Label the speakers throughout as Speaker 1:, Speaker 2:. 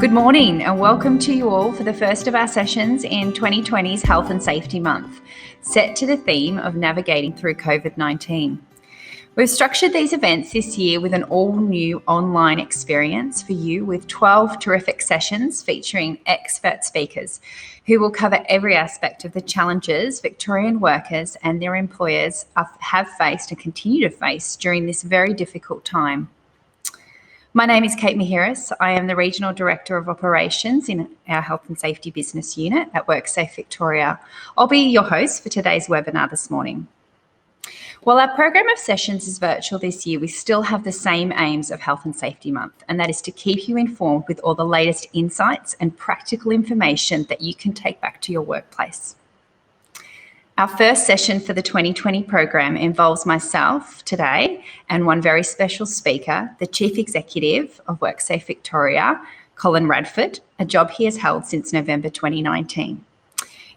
Speaker 1: Good morning and welcome to you all for the first of our sessions in 2020's Health and Safety Month, set to the theme of navigating through COVID-19. We've structured these events this year with an all-new online experience for you with 12 terrific sessions featuring expert speakers who will cover every aspect of the challenges Victorian workers and their employers have faced and continue to face during this very difficult time. My name is Kate Mahiris. I am the Regional Director of Operations in our Health and Safety Business Unit at WorkSafe Victoria. I'll be your host for today's webinar this morning. While our program of sessions is virtual this year, we still have the same aims of Health and Safety Month, and that is to keep you informed with all the latest insights and practical information that you can take back to your workplace. Our first session for the 2020 program involves myself today and one very special speaker, the Chief Executive of WorkSafe Victoria, Colin Radford, a job he has held since November 2019.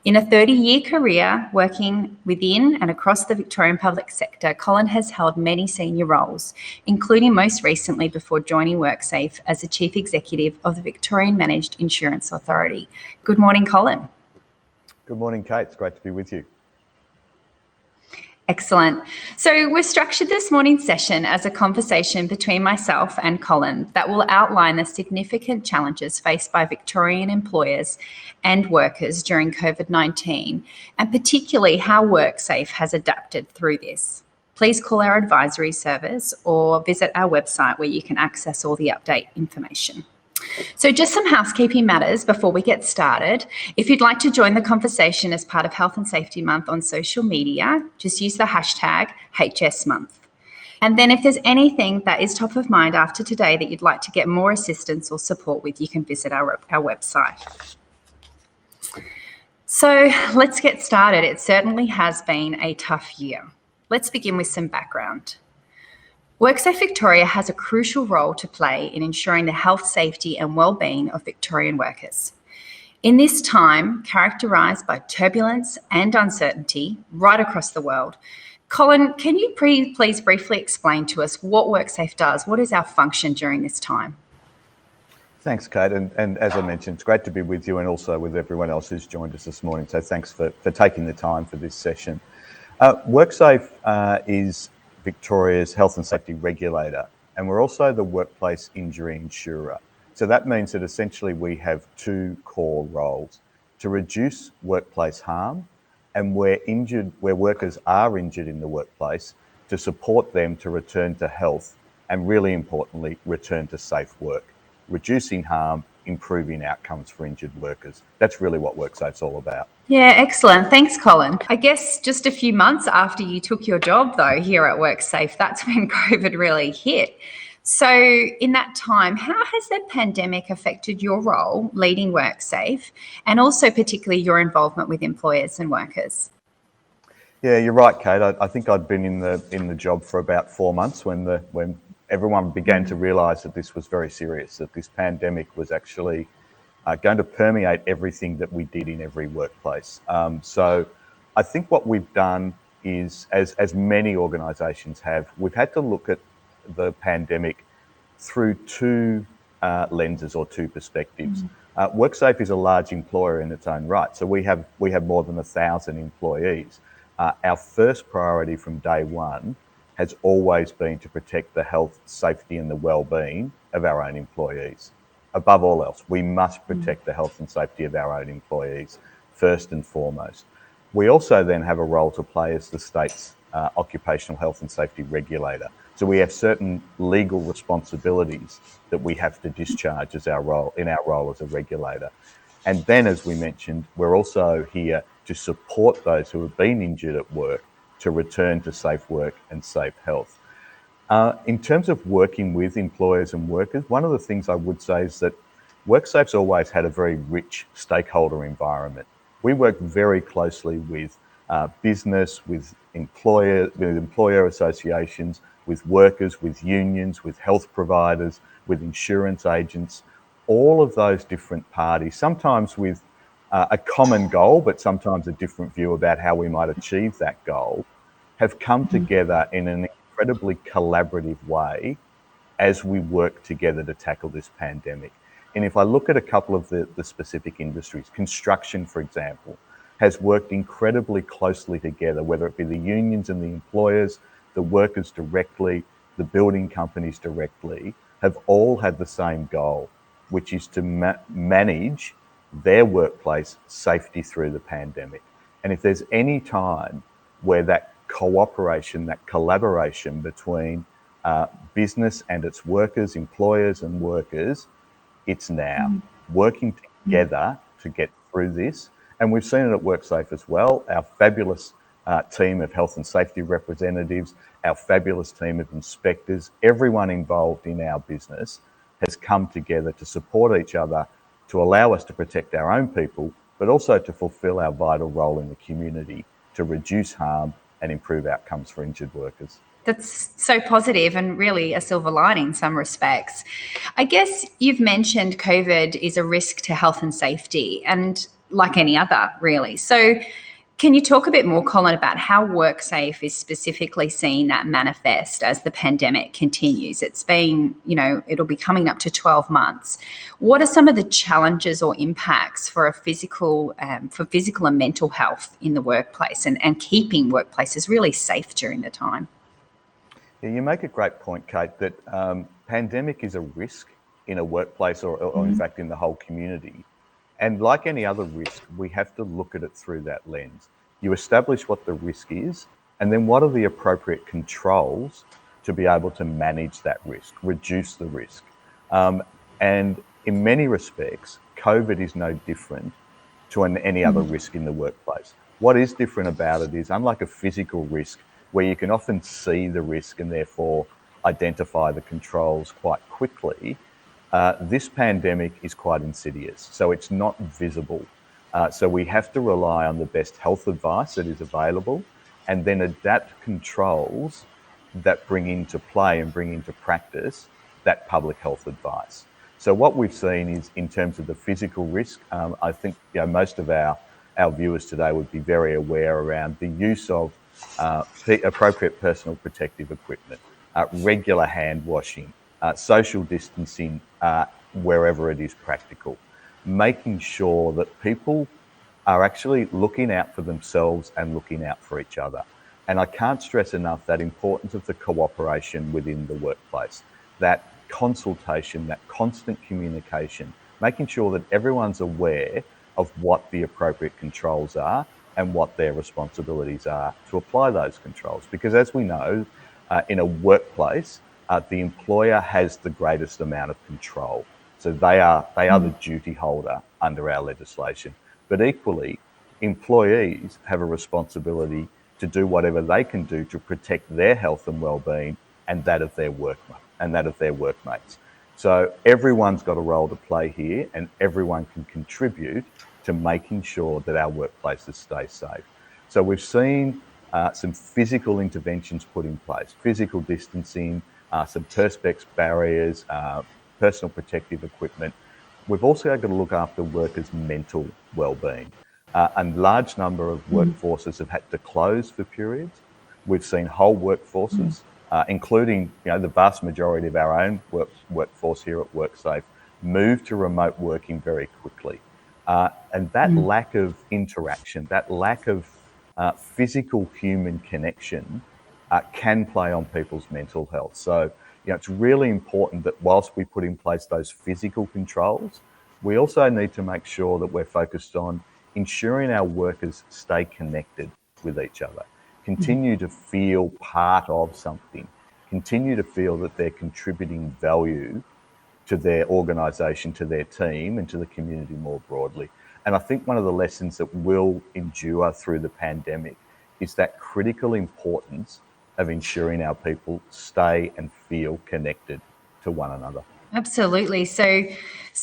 Speaker 1: In a 30-year career working within and across the Victorian public sector, Colin has held many senior roles, including most recently before joining WorkSafe as the Chief Executive of the Victorian Managed Insurance Authority. Good morning, Colin.
Speaker 2: Good morning, Kate. It's great to be with you.
Speaker 1: Excellent. So we've structured this morning's session as a conversation between myself and Colin that will outline the significant challenges faced by Victorian employers and workers during COVID-19, and particularly how WorkSafe has adapted through this. Please call our advisory service or visit our website where you can access all the update information. So just some housekeeping matters before we get started. If you'd like to join the conversation as part of Health and Safety Month on social media, just use the hashtag HSMonth. And then if there's anything that is top of mind after today that you'd like to get more assistance or support with, you can visit our website. So let's get started. It certainly has been a tough year. Let's begin with some background. WorkSafe Victoria has a crucial role to play in ensuring the health, safety and well-being of Victorian workers. In this time, characterised by turbulence and uncertainty right across the world, Colin, can you please briefly explain to us what WorkSafe does? What is our function during this time?
Speaker 2: Thanks, Kate. And as I mentioned, it's great to be with you and also with everyone else who's joined us this morning. So thanks for taking the time for this session. WorkSafe is Victoria's health and safety regulator, and we're also the workplace injury insurer. So that means that essentially we have two core roles: to reduce workplace harm, and where workers are injured in the workplace, to support them to return to health, and really importantly, return to safe work, reducing harm, improving outcomes for injured workers. That's really what WorkSafe's all about.
Speaker 1: Yeah, excellent. Thanks, Colin. I guess just a few months after you took your job, though, here at WorkSafe, that's when COVID really hit. So in that time, how has the pandemic affected your role leading WorkSafe and also particularly your involvement with employers and workers?
Speaker 2: Yeah, you're right, Kate. I think I'd been in the job for about 4 months when everyone began to realise that this was very serious, that this pandemic was actually going to permeate everything that we did in every workplace. So I think what we've done is, as many organisations have, we've had to look at the pandemic through two lenses or two perspectives. WorkSafe is a large employer in its own right, so we have more than 1,000 employees. Our first priority from day one has always been to protect the health, safety and the well-being of our own employees. Above all else, we must protect the health and safety of our own employees first and foremost. We also then have a role to play as the state's occupational health and safety regulator. So we have certain legal responsibilities that we have to discharge as our role as a regulator. And then, as we mentioned, we're also here to support those who have been injured at work to return to safe work and safe health. In terms of working with employers and workers, one of the things I would say is that WorkSafe's always had a very rich stakeholder environment. We work very closely with business, with employer associations, with workers, with unions, with health providers, with insurance agents, all of those different parties, sometimes with a common goal, but sometimes a different view about how we might achieve that goal, have come together in an incredibly collaborative way as we work together to tackle this pandemic. And if I look at a couple of the specific industries, construction, for example, has worked incredibly closely together, whether it be the unions and the employers, the workers directly, the building companies directly, have all had the same goal, which is to manage their workplace safety through the pandemic. And if there's any time where that cooperation, that collaboration between business and its workers, employers and workers, it's now. Working together to get through this. And we've seen it at WorkSafe as well. Our fabulous team of health and safety representatives, our fabulous team of inspectors, everyone involved in our business has come together to support each other, to allow us to protect our own people, but also to fulfill our vital role in the community to reduce harm and improve outcomes for injured workers.
Speaker 1: That's so positive and really a silver lining in some respects. I guess you've mentioned COVID is a risk to health and safety, and like any other, really. So can you talk a bit more, Colin, about how WorkSafe is specifically seeing that manifest as the pandemic continues? It's been, it'll be coming up to 12 months. What are some of the challenges or impacts for physical and mental health in the workplace and keeping workplaces really safe during the time?
Speaker 2: Yeah, you make a great point, Kate, that pandemic is a risk in a workplace or in fact in the whole community. And like any other risk, we have to look at it through that lens. You establish what the risk is, and then what are the appropriate controls to be able to manage that risk, reduce the risk. And in many respects, COVID is no different to any other risk in the workplace. What is different about it is, unlike a physical risk, where you can often see the risk and therefore identify the controls quite quickly, this pandemic is quite insidious, so it's not visible. So we have to rely on the best health advice that is available and then adapt controls that bring into play and bring into practice that public health advice. So what we've seen is, in terms of the physical risk, I think most of our viewers today would be very aware around the use of appropriate personal protective equipment, regular hand washing, social distancing wherever it is practical, making sure that people are actually looking out for themselves and looking out for each other. And I can't stress enough that importance of the cooperation within the workplace, that consultation, that constant communication, making sure that everyone's aware of what the appropriate controls are and what their responsibilities are to apply those controls. Because as we know, in a workplace, the employer has the greatest amount of control. So they are the duty holder under our legislation. But equally, employees have a responsibility to do whatever they can do to protect their health and well-being and that of their workmates. So everyone's got a role to play here, and everyone can contribute to making sure that our workplaces stay safe. So we've seen some physical interventions put in place, physical distancing, some perspex barriers, personal protective equipment. We've also got to look after workers' mental well-being. A large number of workforces have had to close for periods. We've seen whole workforces, including the vast majority of our own workforce here at WorkSafe, move to remote working very quickly. And that lack of interaction, that lack of physical human connection can play on people's mental health. So it's really important that whilst we put in place those physical controls, we also need to make sure that we're focused on ensuring our workers stay connected with each other, continue to feel part of something, continue to feel that they're contributing value to their organisation, to their team, and to the community more broadly. And I think one of the lessons that will endure through the pandemic is that critical importance of ensuring our people stay and feel connected to one another.
Speaker 1: Absolutely. So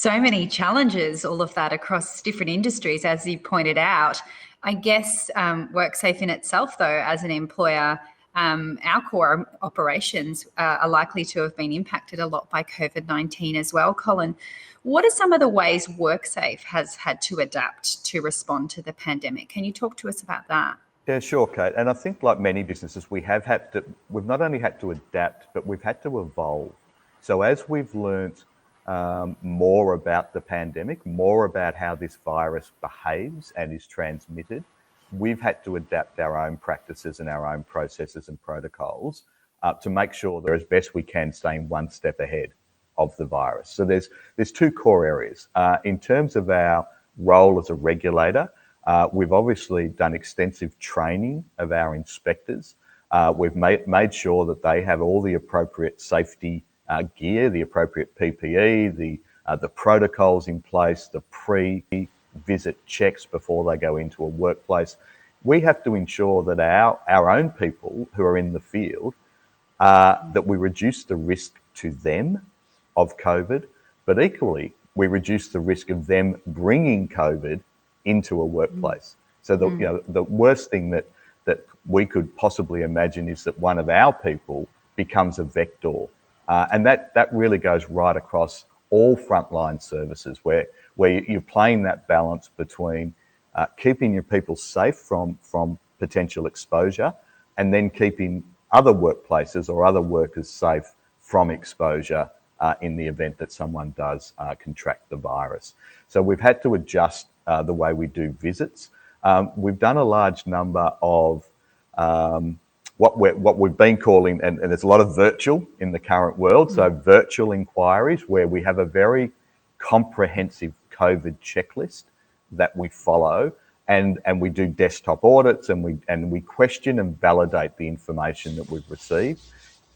Speaker 1: many challenges, all of that across different industries, as you pointed out. I guess WorkSafe in itself, though, as an employer, our core operations are likely to have been impacted a lot by COVID-19 as well. Colin, what are some of the ways WorkSafe has had to adapt to respond to the pandemic? Can you talk to us about that?
Speaker 2: Yeah, sure, Kate. And I think, like many businesses, we've not only had to adapt, but we've had to evolve. So as we've learnt more about the pandemic, more about how this virus behaves and is transmitted, we've had to adapt our own practices and our own processes and protocols to make sure that as best we can staying one step ahead of the virus. So there's two core areas. In terms of our role as a regulator, we've obviously done extensive training of our inspectors. We've made sure that they have all the appropriate safety gear, the appropriate PPE, the protocols in place, the pre-visit checks before they go into a workplace. We have to ensure that our own people who are in the field, that we reduce the risk to them of COVID, but equally we reduce the risk of them bringing COVID into a workplace. So the worst thing that we could possibly imagine is that one of our people becomes a vector. And that really goes right across all frontline services where you're playing that balance between keeping your people safe from potential exposure and then keeping other workplaces or other workers safe from exposure in the event that someone does contract the virus. So we've had to adjust the way we do visits. We've done a large number of what we've been calling, and there's a lot of virtual in the current world, so virtual inquiries where we have a very comprehensive COVID checklist that we follow, and we do desktop audits, and we question and validate the information that we've received,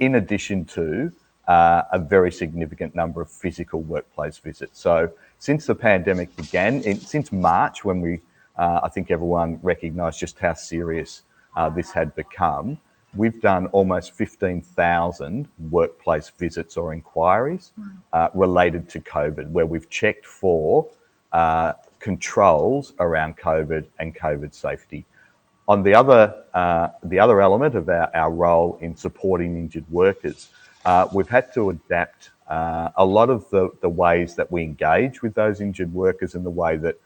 Speaker 2: in addition to a very significant number of physical workplace visits. So since the pandemic began, since March, when I think everyone recognised just how serious this had become, we've done almost 15,000 workplace visits or inquiries related to COVID, where we've checked for controls around COVID and COVID safety. On the other element of our role in supporting injured workers, we've had to adapt a lot of the ways that we engage with those injured workers and the way that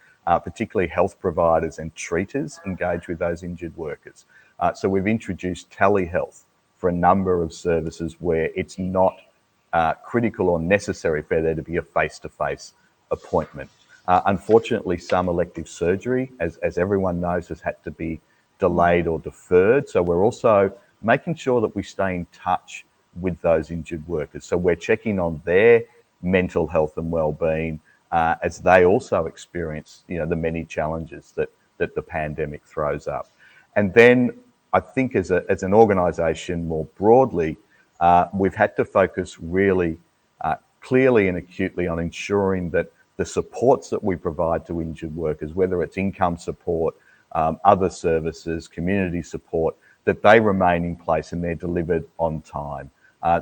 Speaker 2: particularly health providers and treaters engage with those injured workers. So we've introduced telehealth for a number of services where it's not critical or necessary for there to be a face-to-face appointment. Unfortunately, some elective surgery, as everyone knows, has had to be delayed or deferred. So we're also making sure that we stay in touch with those injured workers. So we're checking on their mental health and well-being as they also experience, the many challenges that the pandemic throws up. And then I think as an organisation more broadly, we've had to focus really clearly and acutely on ensuring that the supports that we provide to injured workers, whether it's income support, other services, community support, that they remain in place and they're delivered on time.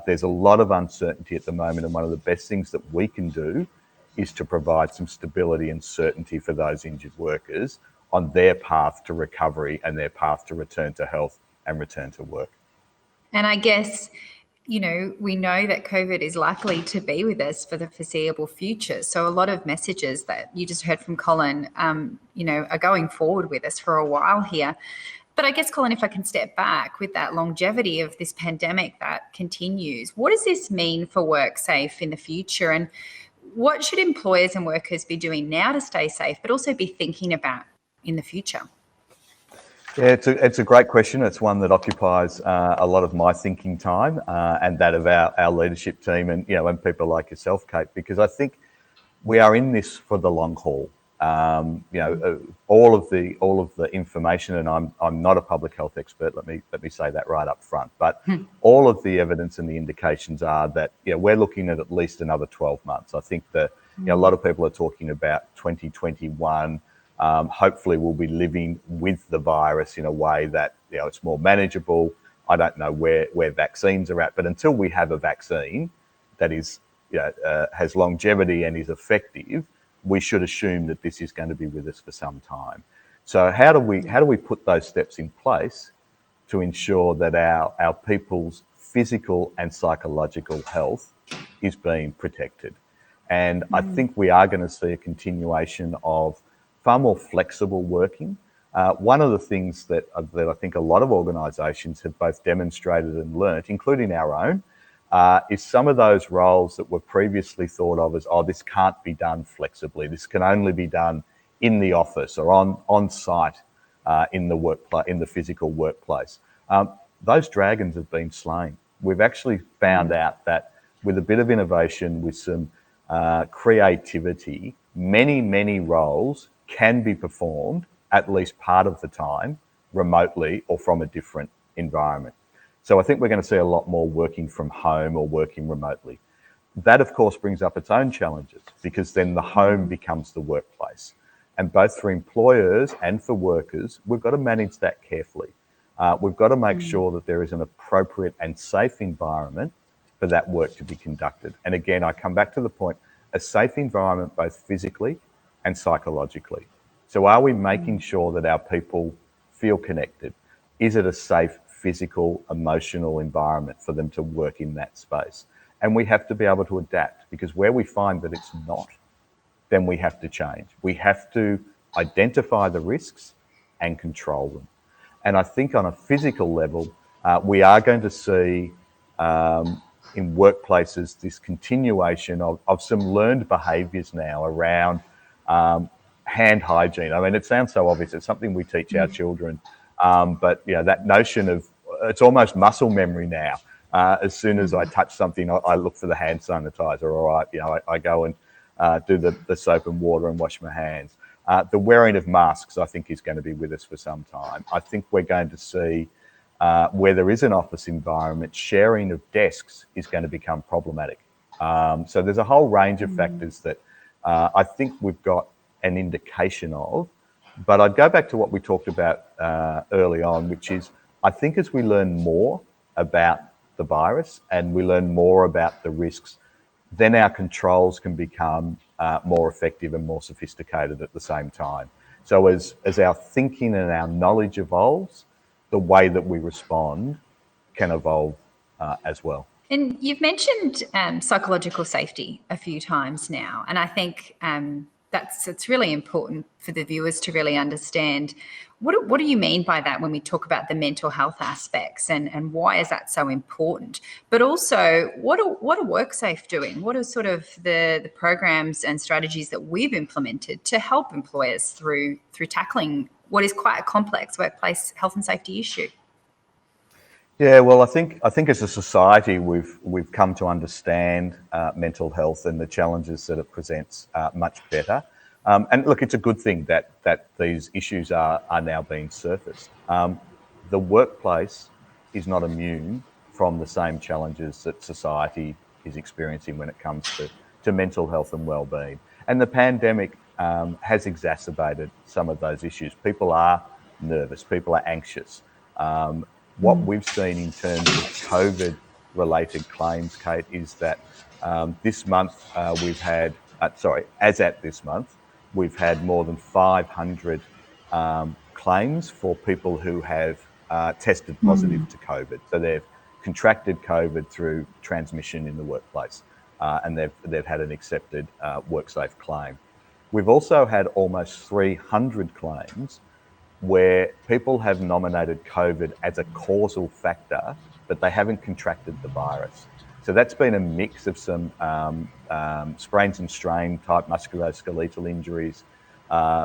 Speaker 2: There's a lot of uncertainty at the moment, and one of the best things that we can do is to provide some stability and certainty for those injured workers on their path to recovery and their path to return to health and return to work.
Speaker 1: And I guess, we know that COVID is likely to be with us for the foreseeable future. So a lot of messages that you just heard from Colin, are going forward with us for a while here. But I guess, Colin, if I can step back with that longevity of this pandemic that continues, what does this mean for WorkSafe in the future? And what should employers and workers be doing now to stay safe, but also be thinking about in the future?
Speaker 2: Yeah, it's a great question. It's one that occupies a lot of my thinking time and that of our leadership team and people like yourself, Kate, because I think we are in this for the long haul. All of the information, and I'm not a public health expert. Let me say that right up front. But all of the evidence and the indications are that we're looking at least another 12 months. I think that a lot of people are talking about 2021. Hopefully, we'll be living with the virus in a way that it's more manageable. I don't know where vaccines are at, but until we have a vaccine that is has longevity and is effective, we should assume that this is going to be with us for some time. So how do we put those steps in place to ensure that our people's physical and psychological health is being protected? And I think we are going to see a continuation of far more flexible working. One of the things that I think a lot of organisations have both demonstrated and learnt, including our own, is some of those roles that were previously thought of as, oh, this can't be done flexibly. This can only be done in the office or on site in the workplace, in the physical workplace. Those dragons have been slain. We've actually found out that with a bit of innovation, with some creativity, many roles can be performed at least part of the time remotely or from a different environment. So I think we're going to see a lot more working from home or working remotely. That, of course, brings up its own challenges because then the home becomes the workplace. And both for employers and for workers, we've got to manage that carefully. We've got to make sure that there is an appropriate and safe environment for that work to be conducted. And again, I come back to the point, a safe environment both physically and psychologically. So are we making sure that our people feel connected? Is it a safe physical, emotional environment for them to work in that space? And we have to be able to adapt, because where we find that it's not, then we have to change. We have to identify the risks and control them. And I think on a physical level, we are going to see in workplaces this continuation of some learned behaviours now around hand hygiene. I mean, it sounds so obvious. It's something we teach our children. But you know, that notion of, it's almost muscle memory now. As soon as I touch something, I look for the hand sanitizer, or I go and do the soap and water and wash my hands. The wearing of masks, I think, is going to be with us for some time. I think we're going to see where there is an office environment, sharing of desks is going to become problematic. So there's a whole range of factors that I think we've got an indication of. But I'd go back to what we talked about early on, which is, I think as we learn more about the virus and we learn more about the risks, then our controls can become more effective and more sophisticated at the same time. So as our thinking and our knowledge evolves, the way that we respond can evolve as well.
Speaker 1: And you've mentioned psychological safety a few times now, and I think it's really important for the viewers to really understand what do you mean by that when we talk about the mental health aspects, and why is that so important? But also, what are WorkSafe doing? What are sort of the programs and strategies that we've implemented to help employers through tackling what is quite a complex workplace health and safety issue?
Speaker 2: Yeah, well, I think as a society we've come to understand mental health and the challenges that it presents much better. And look, it's a good thing that these issues are now being surfaced. The workplace is not immune from the same challenges that society is experiencing when it comes to mental health and well-being. And the pandemic has exacerbated some of those issues. People are nervous, people are anxious. What we've seen in terms of COVID-related claims, Kate, is that this month as at this month, we've had more than 500 claims for people who have tested positive to COVID. So they've contracted COVID through transmission in the workplace, and they've had an accepted WorkSafe claim. We've also had almost 300 claims where people have nominated COVID as a causal factor, but they haven't contracted the virus. So that's been a mix of some sprains and strain type musculoskeletal injuries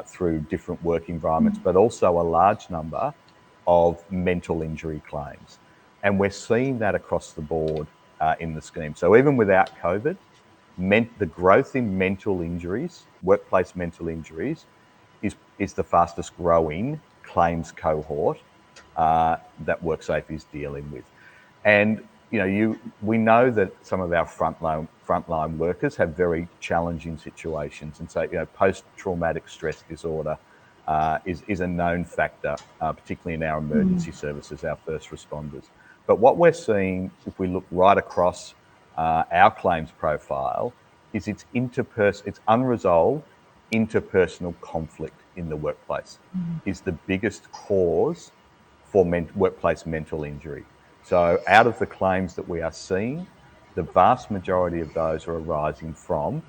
Speaker 2: through different work environments, but also a large number of mental injury claims. And we're seeing that across the board in the scheme. So even without COVID, the growth in mental injuries, workplace mental injuries, is the fastest growing claims cohort that WorkSafe is dealing with. And we know that some of our frontline workers have very challenging situations, and so post-traumatic stress disorder is a known factor, particularly in our emergency services, our first responders. But what we're seeing, if we look right across our claims profile, is it's unresolved interpersonal conflict in the workplace is the biggest cause for workplace mental injury. So out of the claims that we are seeing, the vast majority of those are arising from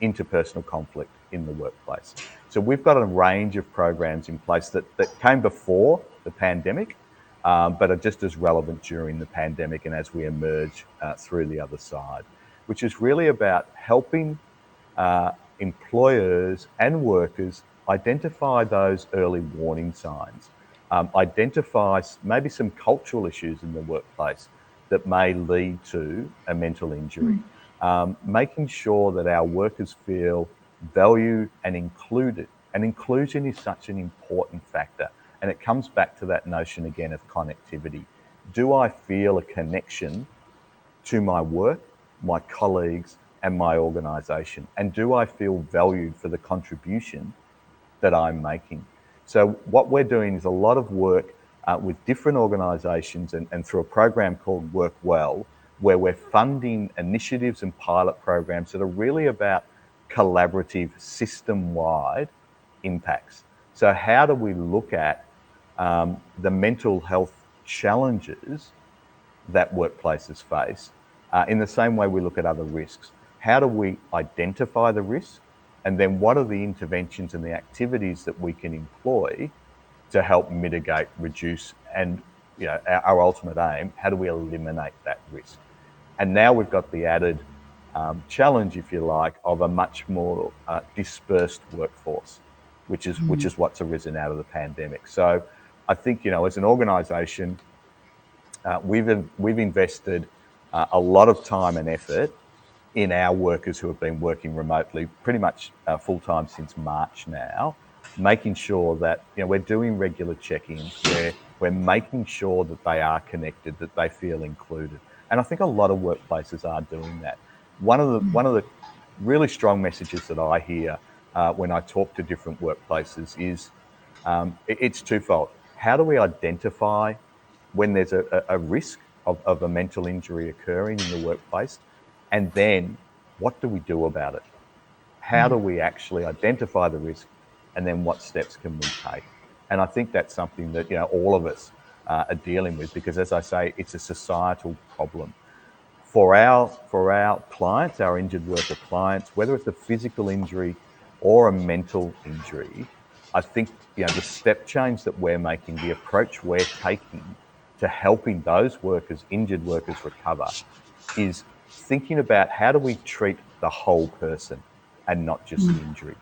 Speaker 2: interpersonal conflict in the workplace. So we've got a range of programs in place that came before the pandemic, but are just as relevant during the pandemic and as we emerge through the other side, which is really about helping employers and workers identify those early warning signs, identify maybe some cultural issues in the workplace that may lead to a mental injury, making sure that our workers feel valued and included. And inclusion is such an important factor. And it comes back to that notion again of connectivity. Do I feel a connection to my work, my colleagues, and my organisation? And do I feel valued for the contribution that I'm making? So what we're doing is a lot of work with different organisations and through a program called Work Well, where we're funding initiatives and pilot programs that are really about collaborative, system-wide impacts. So how do we look at the mental health challenges that workplaces face in the same way we look at other risks? How do we identify the risk? And then what are the interventions and the activities that we can employ to help mitigate, reduce, and our ultimate aim, how do we eliminate that risk? And now we've got the added challenge, if you like, of a much more dispersed workforce, which is what's arisen out of the pandemic. So I think, as an organisation, we've invested a lot of time and effort in our workers who have been working remotely pretty much full-time since March now, making sure that we're doing regular check-ins, we're making sure that they are connected, that they feel included. And I think a lot of workplaces are doing that. One of the really strong messages that I hear when I talk to different workplaces is it's twofold. How do we identify when there's a risk of a mental injury occurring in the workplace? And then what do we do about it? How do we actually identify the risk? And then what steps can we take? And I think that's something that all of us are dealing with, because as I say, it's a societal problem. For our clients, our injured worker clients, whether it's a physical injury or a mental injury, I think the step change that we're making, the approach we're taking to helping those workers, injured workers, recover, is thinking about how do we treat the whole person and not just the injury.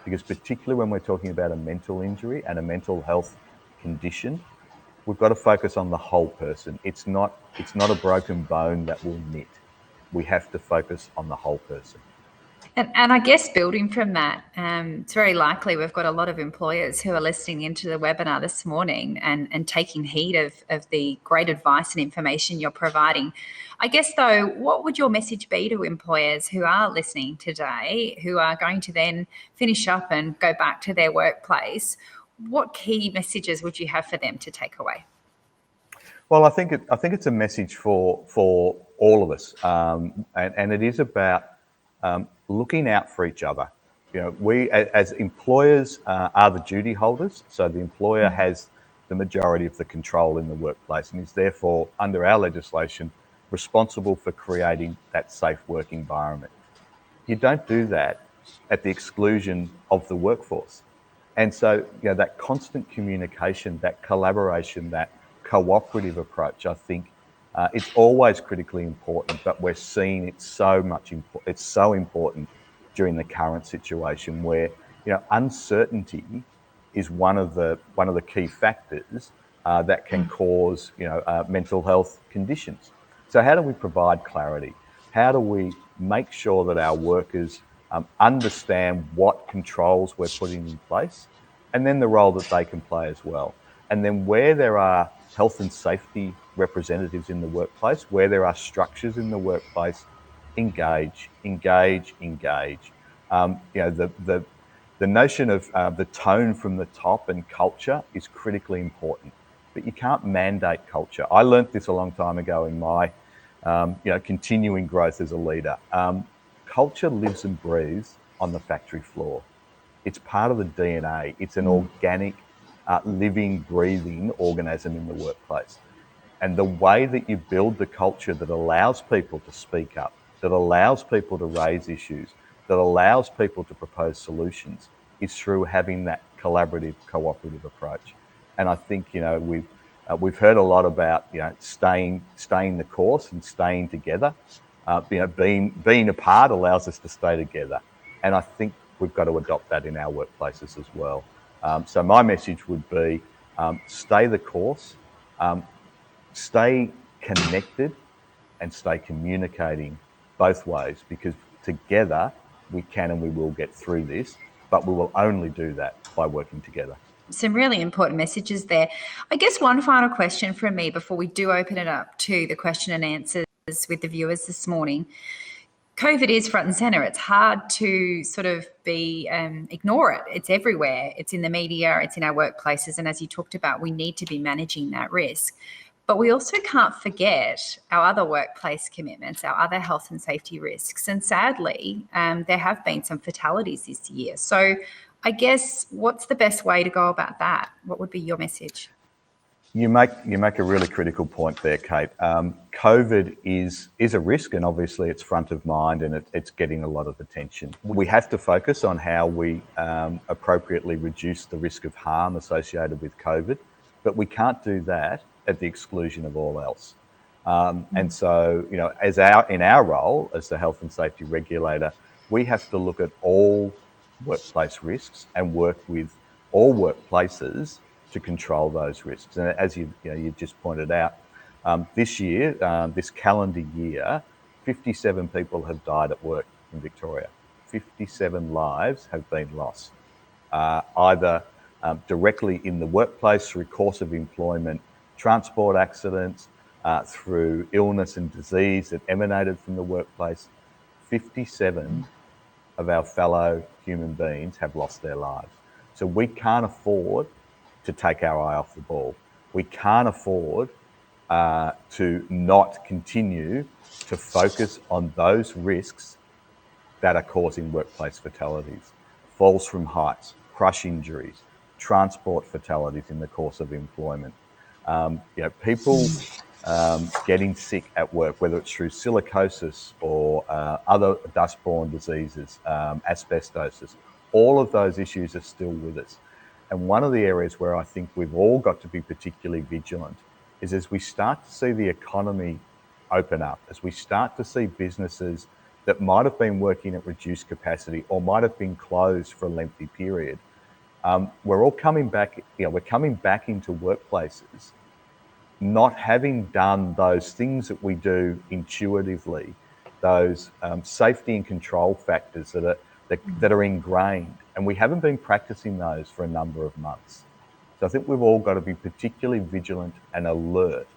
Speaker 2: Because particularly when we're talking about a mental injury and a mental health condition, we've got to focus on the whole person. It's not a broken bone that will knit. We have to focus on the whole person.
Speaker 1: And I guess building from that, it's very likely we've got a lot of employers who are listening into the webinar this morning and taking heed of the great advice and information you're providing. I guess, though, what would your message be to employers who are listening today, who are going to then finish up and go back to their workplace? What key messages would you have for them to take away?
Speaker 2: Well, I think it's a message for all of us, and it is about looking out for each other. We as employers are the duty holders, so the employer has the majority of the control in the workplace and is therefore, under our legislation, responsible for creating that safe work environment. You don't do that at the exclusion of the workforce. And so, that constant communication, that collaboration, that cooperative approach, I think it's always critically important, but we're seeing it's so important during the current situation where, uncertainty is one of the key factors that can cause, mental health conditions. So how do we provide clarity? How do we make sure that our workers understand what controls we're putting in place, and then the role that they can play as well? And then where there are health and safety representatives in the workplace, where there are structures in the workplace, engage. The notion of the tone from the top and culture is critically important, but you can't mandate culture. I learnt this a long time ago in my continuing growth as a leader. Culture lives and breathes on the factory floor. It's part of the DNA. It's an organic, living, breathing organism in the workplace. And the way that you build the culture that allows people to speak up, that allows people to raise issues, that allows people to propose solutions, is through having that collaborative, cooperative approach. And I think, We've heard a lot about staying the course and staying together. Being apart allows us to stay together, and I think we've got to adopt that in our workplaces as well. So my message would be stay the course, stay connected, and stay communicating both ways, because together we can and we will get through this, but we will only do that by working together.
Speaker 1: Some really important messages there. I guess one final question from me before we do open it up to the question and answers with the viewers this morning. COVID is front and center. It's hard to sort of ignore it. It's everywhere. It's in the media, it's in our workplaces. And as you talked about, we need to be managing that risk. But we also can't forget our other workplace commitments, our other health and safety risks. And sadly, there have been some fatalities this year. So I guess what's the best way to go about that? What would be your message?
Speaker 2: You make a really critical point there, Kate. COVID is a risk, and obviously it's front of mind, and it's getting a lot of attention. We have to focus on how we appropriately reduce the risk of harm associated with COVID, but we can't do that at the exclusion of all else. And so, in our role as the health and safety regulator, we have to look at all workplace risks and work with all workplaces to control those risks. And as you just pointed out, this year, this calendar year, 57 people have died at work in Victoria. 57 lives have been lost, either directly in the workplace through course of employment, transport accidents, through illness and disease that emanated from the workplace. 57 of our fellow human beings have lost their lives. So we can't afford to take our eye off the ball. We can't afford to not continue to focus on those risks that are causing workplace fatalities. Falls from heights, crush injuries, transport fatalities in the course of employment. People getting sick at work, whether it's through silicosis or other dust-borne diseases, asbestosis. All of those issues are still with us. And one of the areas where I think we've all got to be particularly vigilant is as we start to see the economy open up, as we start to see businesses that might have been working at reduced capacity or might have been closed for a lengthy period, we're all coming back, we're coming back into workplaces not having done those things that we do intuitively, those safety and control factors that are ingrained, and we haven't been practicing those for a number of months. So I think we've all got to be particularly vigilant and alert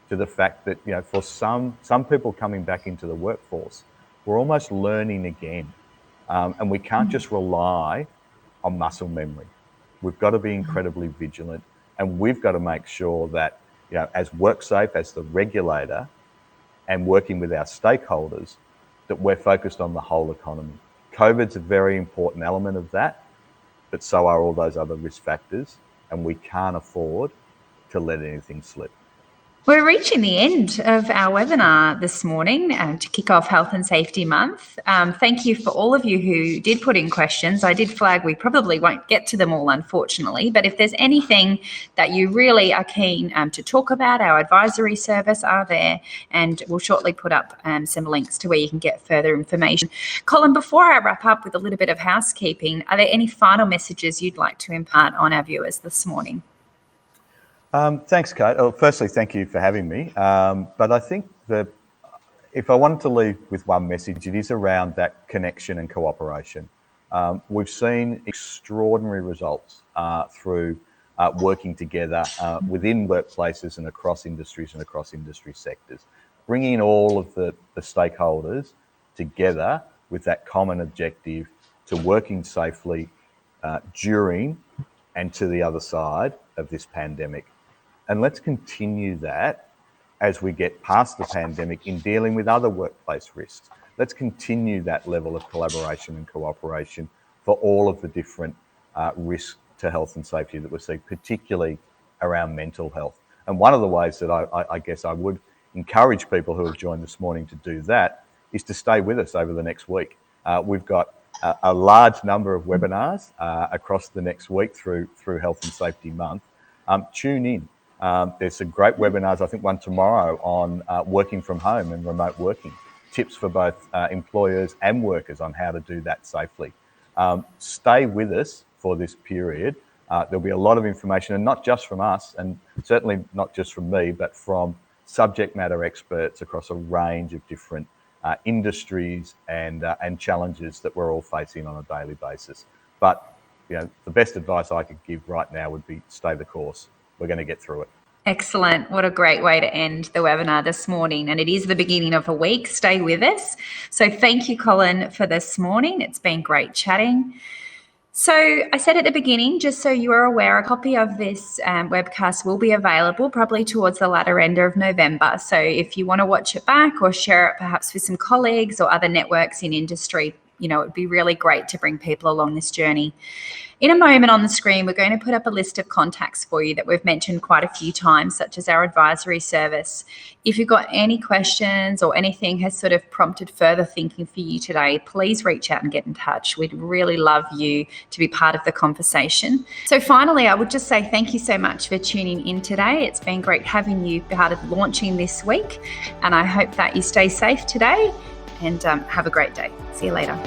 Speaker 2: to the fact that, for some people coming back into the workforce, we're almost learning again, and we can't just rely on muscle memory. We've got to be incredibly vigilant, and we've got to make sure that, as WorkSafe, as the regulator, and working with our stakeholders, that we're focused on the whole economy. COVID's a very important element of that, but so are all those other risk factors, and we can't afford to let anything slip.
Speaker 1: We're reaching the end of our webinar this morning to kick off Health and Safety Month. Thank you for all of you who did put in questions. I did flag we probably won't get to them all, unfortunately, but if there's anything that you really are keen to talk about, our advisory service are there, and we'll shortly put up some links to where you can get further information. Colin, before I wrap up with a little bit of housekeeping, are there any final messages you'd like to impart on our viewers this morning?
Speaker 2: Thanks, Kate. Firstly, thank you for having me. But I think that if I wanted to leave with one message, it is around that connection and cooperation. We've seen extraordinary results through working together within workplaces and across industries and across industry sectors, bringing all of the stakeholders together with that common objective to working safely during and to the other side of this pandemic. And let's continue that as we get past the pandemic in dealing with other workplace risks. Let's continue that level of collaboration and cooperation for all of the different risks to health and safety that we see, particularly around mental health. And one of the ways that I guess I would encourage people who have joined this morning to do that is to stay with us over the next week. We've got a large number of webinars across the next week through Health and Safety Month. Tune in. There's some great webinars, I think one tomorrow on working from home and remote working, tips for both employers and workers on how to do that safely. Stay with us for this period. There'll be a lot of information, and not just from us, and certainly not just from me, but from subject matter experts across a range of different industries and challenges that we're all facing on a daily basis. But the best advice I could give right now would be stay the course. We're going to get through it.
Speaker 1: Excellent. What a great way to end the webinar this morning. And it is the beginning of a week. Stay with us. So thank you, Colin, for this morning. It's been great chatting. So I said at the beginning, just so you are aware, a copy of this webcast will be available probably towards the latter end of November. So if you want to watch it back or share it perhaps with some colleagues or other networks in industry, it would be really great to bring people along this journey. In a moment on the screen, we're going to put up a list of contacts for you that we've mentioned quite a few times, such as our advisory service. If you've got any questions or anything has sort of prompted further thinking for you today, please reach out and get in touch. We'd really love you to be part of the conversation. So finally, I would just say thank you so much for tuning in today. It's been great having you part of launching this week, and I hope that you stay safe today and have a great day. See you later.